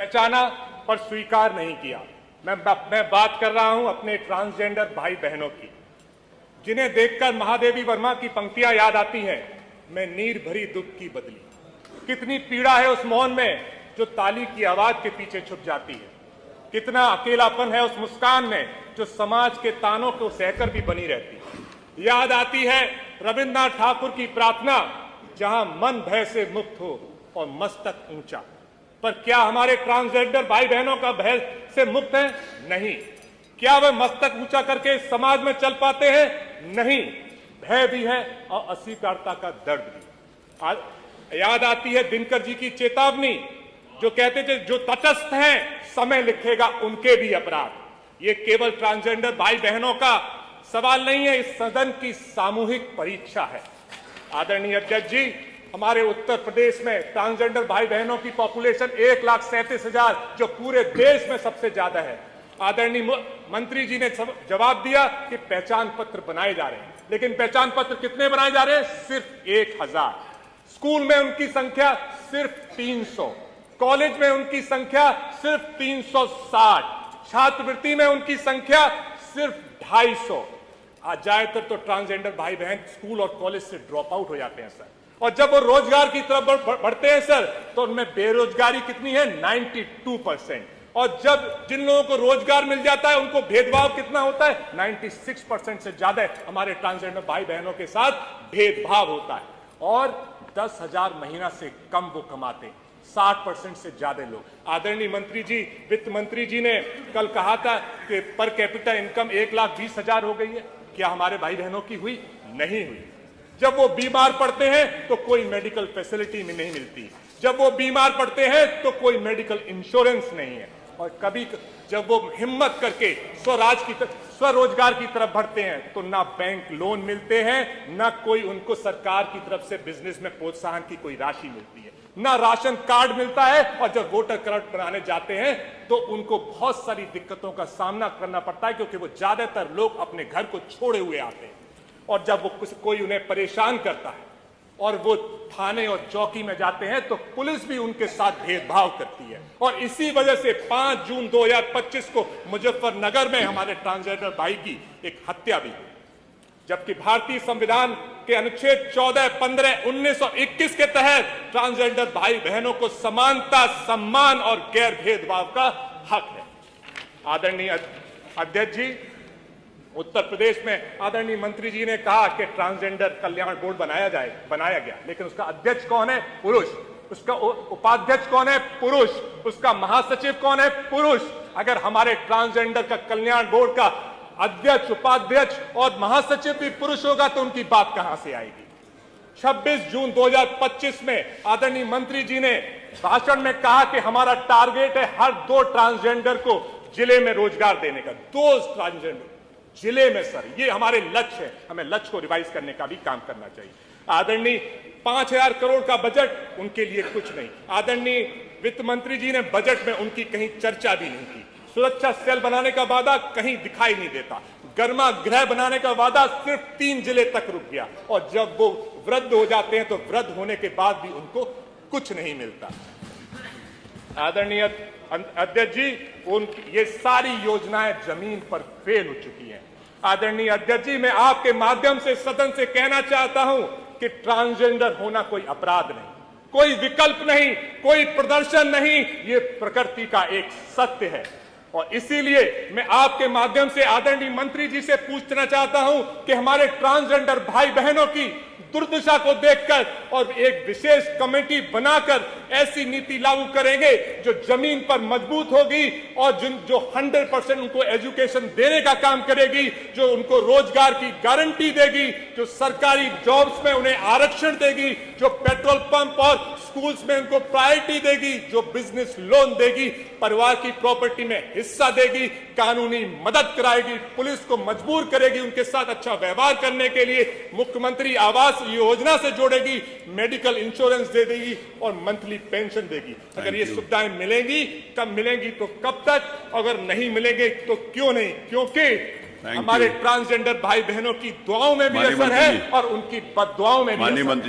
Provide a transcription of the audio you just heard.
पहचाना पर स्वीकार नहीं किया। मैं बात कर रहा हूं अपने ट्रांसजेंडर भाई बहनों की, जिन्हें देखकर महादेवी वर्मा की पंक्तियां याद आती हैं, मैं नीर भरी दुख की बदली। कितनी पीड़ा है उस मौन में जो ताली की आवाज के पीछे छुप जाती है। कितना अकेलापन है उस मुस्कान में जो समाज के तानों को सहकर भी बनी रहती है। याद आती है रविन्द्रनाथ ठाकुर की प्रार्थना, जहां मन भय से मुक्त हो और मस्तक ऊंचा। पर क्या हमारे ट्रांसजेंडर भाई बहनों का भय से मुक्त है? नहीं। क्या वे मस्तक ऊंचा करके समाज में चल पाते हैं? नहीं। भय भी है और अस्वीकारता का दर्द भी। याद आती है दिनकर जी की चेतावनी, जो कहते थे जो तटस्थ हैं समय लिखेगा उनके भी अपराध। ये केवल ट्रांसजेंडर भाई बहनों का सवाल नहीं है, इस सदन की सामूहिक परीक्षा है। आदरणीय अध्यक्ष जी, हमारे उत्तर प्रदेश में ट्रांसजेंडर भाई बहनों की पॉपुलेशन 1,37,000, जो पूरे देश में सबसे ज्यादा है। आदरणीय मंत्री जी ने जवाब दिया कि पहचान पत्र बनाए जा रहे हैं, लेकिन पहचान पत्र कितने बनाए जा रहे हैं? सिर्फ 1,000। स्कूल में उनकी संख्या सिर्फ 300, कॉलेज में उनकी संख्या सिर्फ 360, छात्रवृत्ति में उनकी संख्या सिर्फ 250। आज ज्यादातर तो ट्रांसजेंडर भाई बहन स्कूल और कॉलेज से ड्रॉप आउट हो जाते हैं सर, और जब वो रोजगार की तरफ बढ़ते हैं सर, तो उनमें बेरोजगारी कितनी है? 92%। और जब जिन लोगों को रोजगार मिल जाता है उनको भेदभाव कितना होता है? 96% से ज्यादा हमारे ट्रांसजेंडर भाई बहनों के साथ भेदभाव होता है। और 10,000 महीना से कम वो कमाते, 60% से ज्यादा लोग। आदरणीय मंत्री जी, वित्त मंत्री जी ने कल कहा था कि पर कैपिटा इनकम 1,20,000 हो गई है। क्या हमारे भाई बहनों की हुई? नहीं हुई। जब वो बीमार पड़ते हैं तो कोई मेडिकल फैसिलिटी नहीं मिलती, जब वो बीमार पड़ते हैं तो कोई मेडिकल इंश्योरेंस नहीं है। और कभी जब वो हिम्मत करके स्वरोजगार की तरफ बढ़ते हैं तो ना बैंक लोन मिलते हैं, ना कोई उनको सरकार की तरफ से बिजनेस में प्रोत्साहन की कोई राशि मिलती है, ना राशन कार्ड मिलता है। और जब वोटर कार्ड बनाने जाते हैं तो उनको बहुत सारी दिक्कतों का सामना करना पड़ता है, क्योंकि वो ज्यादातर लोग अपने घर को छोड़े हुए आते हैं। और जब वो कोई उन्हें परेशान करता है और वो थाने और चौकी में जाते हैं तो पुलिस भी उनके साथ भेदभाव करती है। और इसी वजह से 5 जून 2025 को मुजफ्फरनगर में हमारे ट्रांसजेंडर भाई की एक हत्या भी हुई, जबकि भारतीय संविधान के अनुच्छेद 14, 15, 19 और 21 के तहत ट्रांसजेंडर भाई बहनों को समानता, सम्मान और गैर भेदभाव का हक है। आदरणीय अध्यक्ष जी, उत्तर प्रदेश में आदरणीय मंत्री जी ने कहा कि ट्रांसजेंडर कल्याण बोर्ड बनाया गया, लेकिन उसका अध्यक्ष कौन है? पुरुष। उसका उपाध्यक्ष कौन है? पुरुष। उसका महासचिव कौन है? पुरुष। अगर हमारे ट्रांसजेंडर का कल्याण बोर्ड का अध्यक्ष, उपाध्यक्ष और महासचिव भी पुरुष होगा तो उनकी बात कहां से आएगी? 26 जून 2025 में आदरणीय मंत्री जी ने भाषण में कहा कि हमारा टारगेट है हर 2 ट्रांसजेंडर को जिले में रोजगार देने का। 2 ट्रांसजेंडर जिले में सर, ये हमारे लक्ष्य है। हमें लक्ष्य को रिवाइज करने का भी काम करना चाहिए। आदरणीय 5,000 करोड़ का बजट, उनके लिए कुछ नहीं। आदरणीय वित्त मंत्री जी ने बजट में उनकी कहीं चर्चा भी नहीं की। सुरक्षा सेल बनाने का वादा कहीं दिखाई नहीं देता। गर्मा गृह बनाने का वादा सिर्फ 3 जिले तक रुक गया। और जब वो वृद्ध हो जाते हैं तो वृद्ध होने के बाद भी उनको कुछ नहीं मिलता। आदरणीय अध्यक्ष जी, ये सारी योजनाएं जमीन पर फेल हो चुकी हैं। आदरणीय अध्यक्ष जी, मैं आपके माध्यम से सदन से कहना चाहता हूं कि ट्रांसजेंडर होना कोई अपराध नहीं, कोई विकल्प नहीं, कोई प्रदर्शन नहीं, ये प्रकृति का एक सत्य है। और इसीलिए मैं आपके माध्यम से आदरणीय मंत्री जी से पूछना चाहता हूं कि हमारे ट्रांसजेंडर भाई बहनों की दुर्दशा को देखकर और एक विशेष कमेटी बनाकर ऐसी नीति लागू करेंगे जो जमीन पर मजबूत होगी और जो 100% उनको एजुकेशन देने का काम करेगी, जो उनको रोजगार की गारंटी देगी, जो सरकारी जॉब्स में उन्हें आरक्षण देगी, जो पेट्रोल पंप और स्कूल्स में उनको प्रायोरिटी देगी, जो बिजनेस लोन देगी, परिवार की प्रॉपर्टी में हिस्सा देगी, कानूनी मदद कराएगी, पुलिस को मजबूर करेगी उनके साथ अच्छा व्यवहार करने के लिए, मुख्यमंत्री आवास योजना से जोड़ेगी, मेडिकल इंश्योरेंस दे देगी और मंथली पेंशन देगी। अगर ये सुविधाएं मिलेंगी, कब मिलेंगी तो कब तक, अगर नहीं मिलेंगे तो क्यों नहीं? क्योंकि हमारे ट्रांसजेंडर भाई बहनों की दुआओं में भी असर है और उनकी बददुआओं में भी असर है।